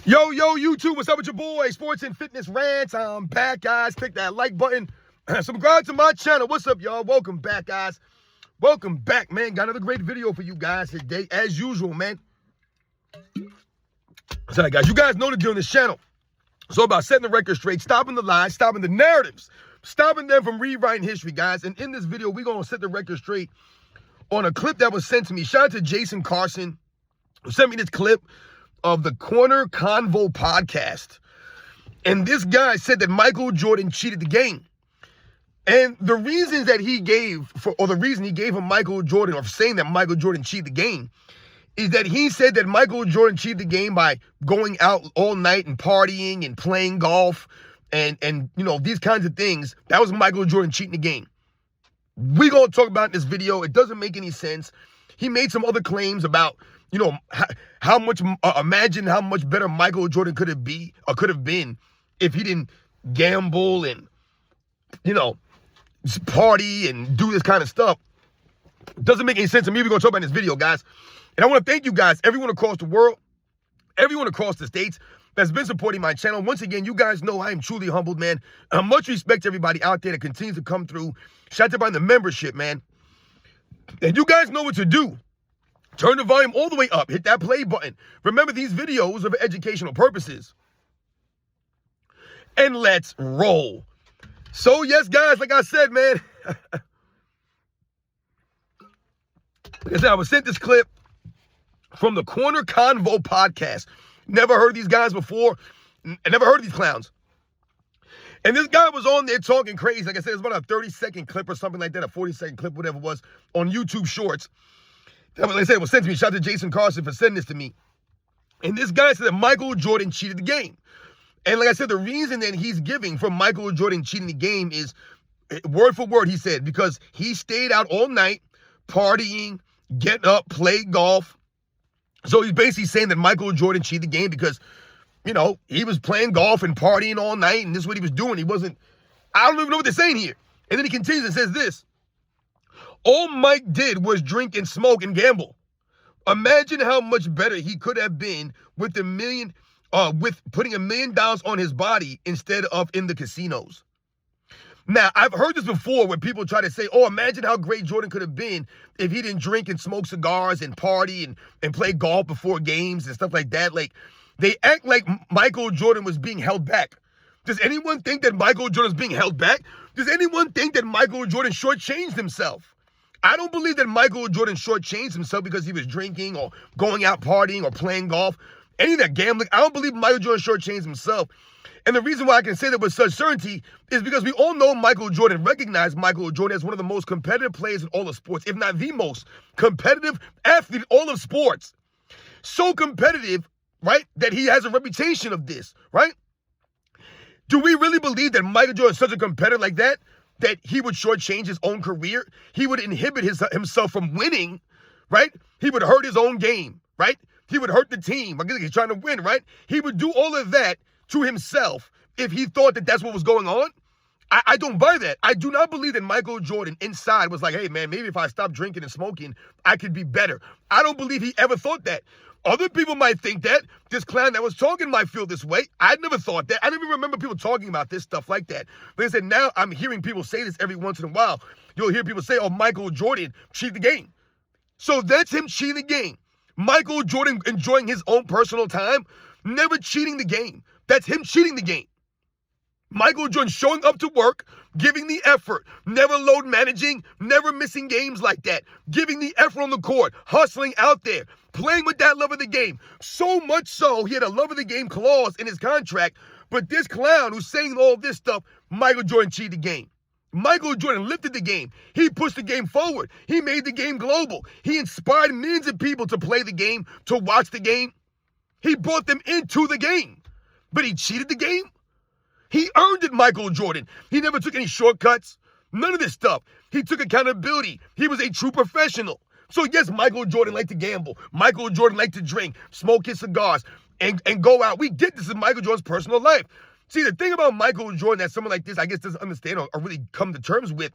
Yo, YouTube, what's up with your boy? Sports and Fitness Rants. I'm back, guys. Click that like button. Subscribe to my channel. What's up, y'all? Welcome back, guys. Welcome back, man. Got another great video for you guys today, as usual, man. Sorry, guys. You guys know the deal on this channel. It's all about setting the record straight, stopping the lies, stopping the narratives, stopping them from rewriting history, guys. And in this video, we're going to set the record straight on a clip that was sent to me. Shout out to Jason Carson, who sent me this clip of the Corner Convo podcast. And this guy said that Michael Jordan cheated the game. And the reasons that he gave the reason he gave him Michael Jordan, or saying that Michael Jordan cheated the game, is that he said that Michael Jordan cheated the game by going out all night and partying and playing golf and you know, these kinds of things. That was Michael Jordan cheating the game. We're going to talk about in this video. It doesn't make any sense. He made some other claims about, you know, how much, imagine how much better Michael Jordan could have been if he didn't gamble and, you know, party and do this kind of stuff. Doesn't make any sense to me. We're going to talk about in this video, guys. And I want to thank you guys, everyone across the world, everyone across the states that's been supporting my channel. Once again, you guys know I am truly humbled, man. Much respect to everybody out there that continues to come through. Shout out to everybody in the membership, man. And you guys know what to do. Turn the volume all the way up. Hit that play button. Remember, these videos are for educational purposes. And let's roll. So, yes, guys, like I said, man. Like I said, I was sent this clip from the Corner Convo podcast. Never heard of these guys before. I never heard of these clowns. And this guy was on there talking crazy. Like I said, it's about a 30-second clip or something like that, a 40-second clip, whatever it was, on YouTube Shorts. That was, like I said, it was sent to me. Shout out to Jason Carson for sending this to me. And this guy said that Michael Jordan cheated the game. And like I said, the reason that he's giving for Michael Jordan cheating the game is, word for word, he said, because he stayed out all night, partying, getting up, played golf. So he's basically saying that Michael Jordan cheated the game because, you know, he was playing golf and partying all night, and this is what he was doing. He wasn't, I don't even know what they're saying here. And then he continues and says this: all Mike did was drink and smoke and gamble. Imagine how much better he could have been with putting $1 million on his body instead of in the casinos. Now, I've heard this before where people try to say, oh, imagine how great Jordan could have been if he didn't drink and smoke cigars and party and play golf before games and stuff like that. Like, they act like Michael Jordan was being held back. Does anyone think that Michael Jordan is being held back? Does anyone think that Michael Jordan shortchanged himself? I don't believe that Michael Jordan shortchanged himself because he was drinking or going out partying or playing golf. Any of that gambling, I don't believe Michael Jordan shortchanged himself. And the reason why I can say that with such certainty is because we all know Michael Jordan, recognize Michael Jordan as one of the most competitive players in all of sports, if not the most competitive athlete in all of sports. So competitive, right, that he has a reputation of this, right? Do we really believe that Michael Jordan is such a competitor like that he would shortchange his own career? He would inhibit himself from winning, right? He would hurt his own game, right? He would hurt the team. I guess he's trying to win, right? He would do all of that to himself if he thought that that's what was going on. I don't buy that. I do not believe that Michael Jordan inside was like, hey, man, maybe if I stop drinking and smoking, I could be better. I don't believe he ever thought that. Other people might think that. This clown that was talking might feel this way. I never thought that. I didn't even remember people talking about this stuff like that. Like I said, now I'm hearing people say this every once in a while. You'll hear people say, oh, Michael Jordan cheated the game. So that's him cheating the game. Michael Jordan enjoying his own personal time, never cheating the game. That's him cheating the game. Michael Jordan showing up to work, giving the effort, never load managing, never missing games like that, giving the effort on the court, hustling out there, playing with that love of the game. So much so, he had a love of the game clause in his contract, but this clown who's saying all this stuff, Michael Jordan cheated the game. Michael Jordan lifted the game. He pushed the game forward. He made the game global. He inspired millions of people to play the game, to watch the game. He brought them into the game. But he cheated the game? He earned it, Michael Jordan. He never took any shortcuts. None of this stuff. He took accountability. He was a true professional. So yes, Michael Jordan liked to gamble. Michael Jordan liked to drink, smoke his cigars, and go out. We get this in Michael Jordan's personal life. See, the thing about Michael Jordan that someone like this, I guess, doesn't understand or really come to terms with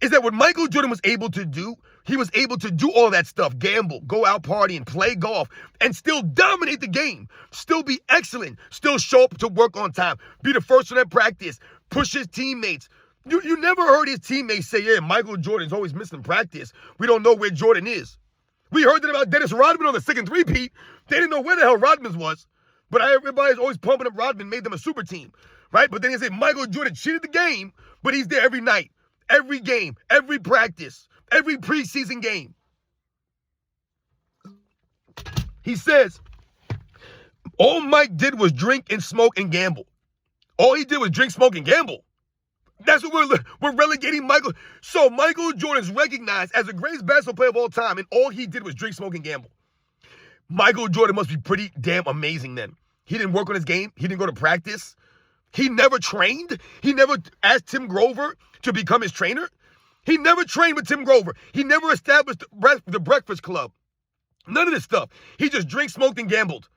is that what Michael Jordan was able to do, he was able to do all that stuff, gamble, go out partying, play golf, and still dominate the game, still be excellent, still show up to work on time, be the first one at practice, push his teammates. You never heard his teammates say, yeah, Michael Jordan's always missing practice. We don't know where Jordan is. We heard that about Dennis Rodman on the second three-peat. They didn't know where the hell Rodman was. But everybody's always pumping up Rodman, made them a super team, right? But then they say Michael Jordan cheated the game, but he's there every night, every game, every practice, every preseason game. He says, all Mike did was drink and smoke and gamble. All he did was drink, smoke, and gamble. That's what we're relegating Michael. So Michael Jordan's recognized as the greatest basketball player of all time, and all he did was drink, smoke, and gamble. Michael Jordan must be pretty damn amazing then. He didn't work on his game. He didn't go to practice. He never trained. He never asked Tim Grover to become his trainer. He never trained with Tim Grover. He never established the Breakfast Club. None of this stuff. He just drank, smoked, and gambled.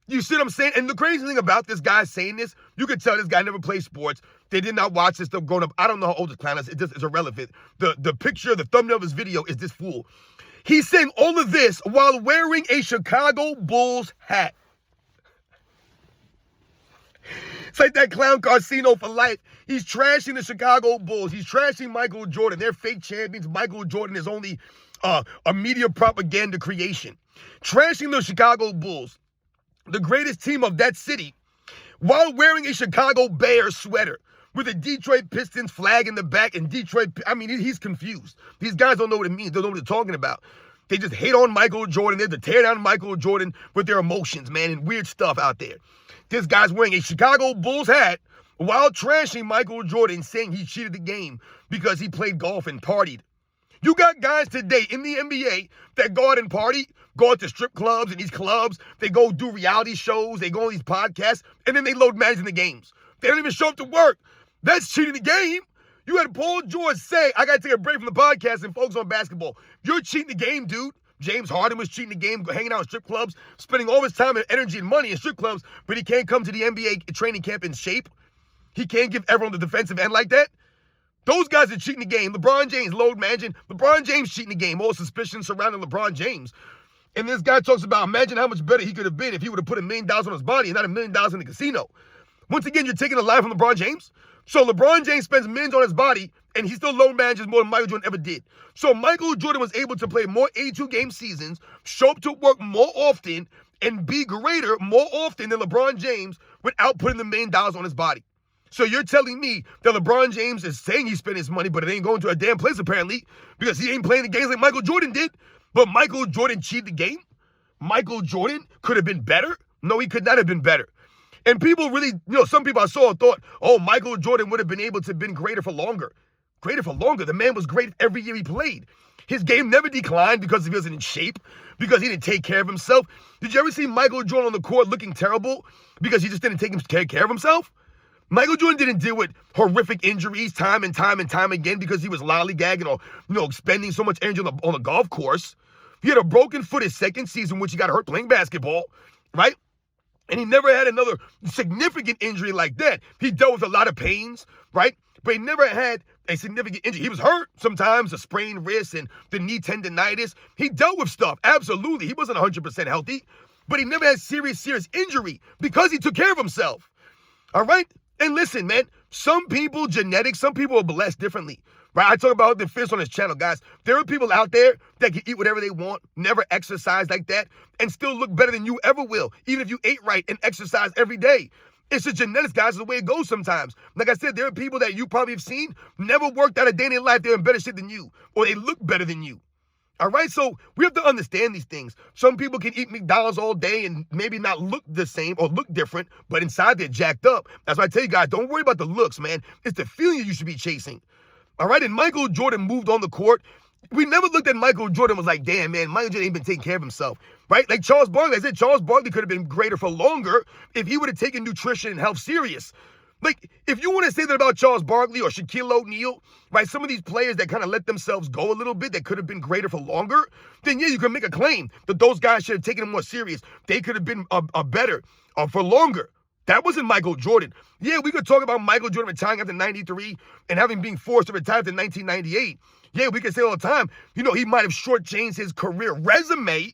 You see what I'm saying? And the crazy thing about this guy saying this, you can tell this guy never played sports. They did not watch this stuff growing up. I don't know how old this clown is. It just is irrelevant. The picture, the thumbnail of his video is this fool. He's saying all of this while wearing a Chicago Bulls hat. It's like that clown Casino for life. He's trashing the Chicago Bulls. He's trashing Michael Jordan. They're fake champions. Michael Jordan is only a media propaganda creation. Trashing the Chicago Bulls, the greatest team of that city, while wearing a Chicago Bears sweater with a Detroit Pistons flag in the back and Detroit. I mean, he's confused. These guys don't know what it means. They don't know what they're talking about. They just hate on Michael Jordan. They're to tear down Michael Jordan with their emotions, man, and weird stuff out there. This guy's wearing a Chicago Bulls hat while trashing Michael Jordan, saying he cheated the game because he played golf and partied. You got guys today in the NBA that go out and party, go out to strip clubs and these clubs. They go do reality shows. They go on these podcasts, and then they load manage in the games. They don't even show up to work. That's cheating the game. You had Paul George say, I got to take a break from the podcast and focus on basketball. You're cheating the game, dude. James Harden was cheating the game, hanging out in strip clubs, spending all his time and energy and money in strip clubs, but he can't come to the NBA training camp in shape. He can't give everyone the defensive end like that. Those guys are cheating the game. LeBron James, load managing. LeBron James cheating the game. All suspicion surrounding LeBron James. And this guy talks about, imagine how much better he could have been if he would have put $1 million on his body and not $1 million in the casino. Once again, you're taking a line from LeBron James. So LeBron James spends millions on his body, and he still load manages more than Michael Jordan ever did. So Michael Jordan was able to play more 82-game seasons, show up to work more often, and be greater more often than LeBron James without putting the $1 million on his body. So you're telling me that LeBron James is saying he spent his money, but it ain't going to a damn place apparently, because he ain't playing the games like Michael Jordan did. But Michael Jordan cheated the game? Michael Jordan could have been better? No, he could not have been better. And people really, some people I saw thought, oh, Michael Jordan would have been able to have been greater for longer. Greater for longer. The man was great every year he played. His game never declined because he wasn't in shape, because he didn't take care of himself. Did you ever see Michael Jordan on the court looking terrible because he just didn't take care of himself? Michael Jordan didn't deal with horrific injuries time and time and time again because he was lollygagging or, spending so much energy on the golf course. He had a broken foot his second season, which he got hurt playing basketball, right? And he never had another significant injury like that. He dealt with a lot of pains, right? But he never had a significant injury. He was hurt sometimes, a sprained wrist and the knee tendonitis. He dealt with stuff, absolutely. He wasn't 100% healthy, but he never had serious injury because he took care of himself, all right? And listen, man, some people, genetics, some people are blessed differently, right? I talk about the fish on this channel, guys. There are people out there that can eat whatever they want, never exercise like that, and still look better than you ever will, even if you ate right and exercise every day. It's just genetics, guys. It's the way it goes sometimes. Like I said, there are people that you probably have seen never worked out a day in their life. They're in better shape than you, or they look better than you. All right, so we have to understand these things. Some people can eat McDonald's all day and maybe not look the same or look different, but inside they're jacked up. That's why I tell you guys, don't worry about the looks, man. It's the feeling you should be chasing. All right, and Michael Jordan moved on the court. We never looked at Michael Jordan was like, damn, man, Michael Jordan ain't been taking care of himself, right? Like Charles Barkley. I said Charles Barkley could have been greater for longer if he would have taken nutrition and health serious. Like, if you want to say that about Charles Barkley or Shaquille O'Neal, right, some of these players that kind of let themselves go a little bit that could have been greater for longer, then yeah, you can make a claim that those guys should have taken it more serious. They could have been better for longer. That wasn't Michael Jordan. Yeah, we could talk about Michael Jordan retiring after 93 and being forced to retire after 1998. Yeah, we could say all the time, he might have shortchanged his career resume,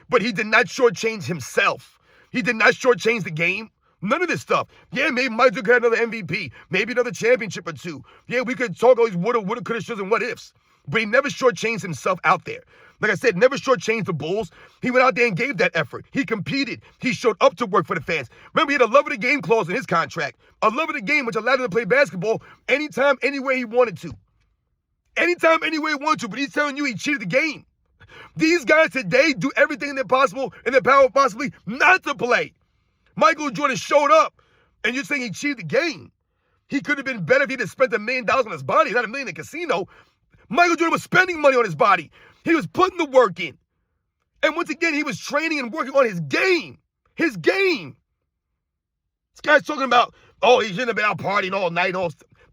but he did not shortchange himself. He did not shortchange the game. None of this stuff. Yeah, maybe Michael could have another MVP, maybe another championship or two. Yeah, we could talk all these woulda, coulda, shoulda, and what ifs. But he never shortchanged himself out there. Like I said, never shortchanged the Bulls. He went out there and gave that effort. He competed. He showed up to work for the fans. Remember, he had a love of the game clause in his contract. A love of the game, which allowed him to play basketball anytime, anywhere he wanted to. Anytime, anywhere he wanted to. But he's telling you he cheated the game. These guys today do everything in their power possibly not to play. Michael Jordan showed up, and you're saying he cheated the game. He could have been better if he'd have spent $1 million on his body, not $1 million in a casino. Michael Jordan was spending money on his body. He was putting the work in. And once again, he was training and working on his game. His game. This guy's talking about, he shouldn't have been out partying all night.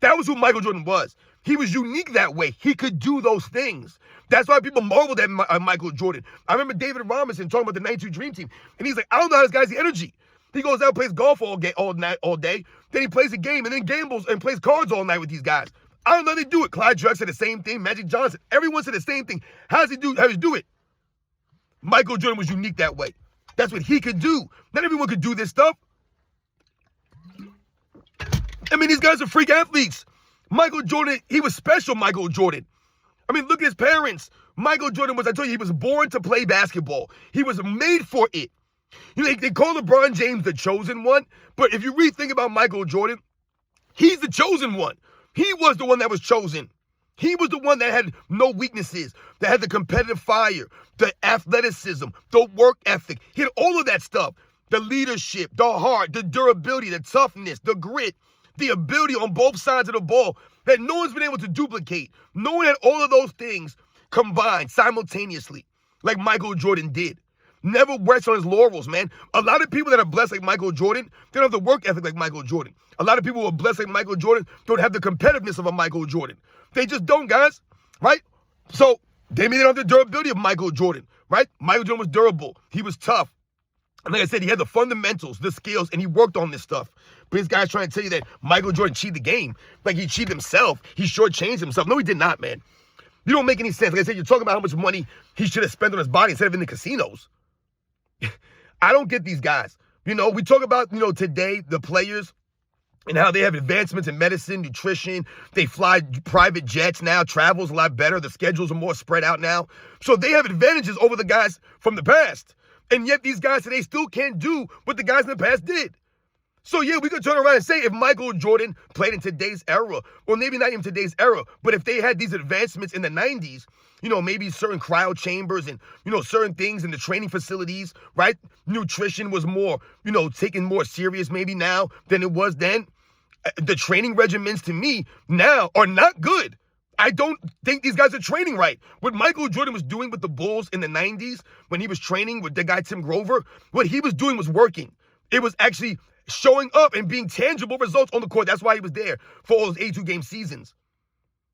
That was who Michael Jordan was. He was unique that way. He could do those things. That's why people marveled at Michael Jordan. I remember David Robinson talking about the 92 Dream Team. And he's like, I don't know how this guy has the energy. He goes out and plays golf all day. Then he plays a game and then gambles and plays cards all night with these guys. I don't know how they do it. Clyde Drexler said the same thing. Magic Johnson. Everyone said the same thing. How does he do it? Michael Jordan was unique that way. That's what he could do. Not everyone could do this stuff. I mean, these guys are freak athletes. Michael Jordan, he was special, Michael Jordan. I mean, look at his parents. Michael Jordan was, I told you, he was born to play basketball. He was made for it. They call LeBron James the chosen one, but if you really think about Michael Jordan, he's the chosen one. He was the one that was chosen. He was the one that had no weaknesses, that had the competitive fire, the athleticism, the work ethic. He had all of that stuff. The leadership, the heart, the durability, the toughness, the grit, the ability on both sides of the ball that no one's been able to duplicate. No one had all of those things combined simultaneously like Michael Jordan did. Never rests on his laurels, man. A lot of people that are blessed like Michael Jordan, they don't have the work ethic like Michael Jordan. A lot of people who are blessed like Michael Jordan don't have the competitiveness of a Michael Jordan. They just don't, guys, right? So they don't have the durability of Michael Jordan, right? Michael Jordan was durable. He was tough. And like I said, he had the fundamentals, the skills, and he worked on this stuff. But this guy's trying to tell you that Michael Jordan cheated the game. Like he cheated himself. He shortchanged himself. No, he did not, man. You don't make any sense. Like I said, you're talking about how much money he should have spent on his body instead of in the casinos. I don't get these guys. We talk about, today, the players and how they have advancements in medicine, nutrition. They fly private jets now. Travel's a lot better. The schedules are more spread out now. So they have advantages over the guys from the past. And yet these guys today still can't do what the guys in the past did. So yeah, we could turn around and say if Michael Jordan played in today's era, or maybe not even today's era, but if they had these advancements in the 90s, maybe certain cryo chambers and, certain things in the training facilities, right? Nutrition was more, taken more serious maybe now than it was then. The training regimens to me now are not good. I don't think these guys are training right. What Michael Jordan was doing with the Bulls in the 90s, when he was training with the guy Tim Grover, what he was doing was working. It was actually showing up and being tangible results on the court. That's why he was there for all those 82-game seasons.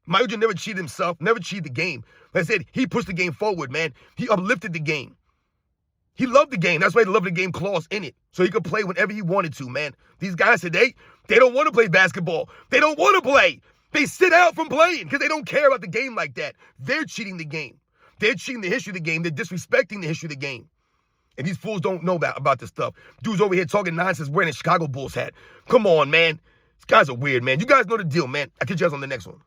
Michael Jordan never cheated himself, never cheated the game. Like I said, he pushed the game forward, man. He uplifted the game. He loved the game. That's why he loved the game clause in it. So he could play whenever he wanted to, man. These guys today, they don't want to play basketball. They don't want to play. They sit out from playing because they don't care about the game like that. They're cheating the game. They're cheating the history of the game. They're disrespecting the history of the game. And these fools don't know about this stuff. Dudes over here talking nonsense wearing a Chicago Bulls hat. Come on, man. These guys are weird, man. You guys know the deal, man. I'll catch you guys on the next one.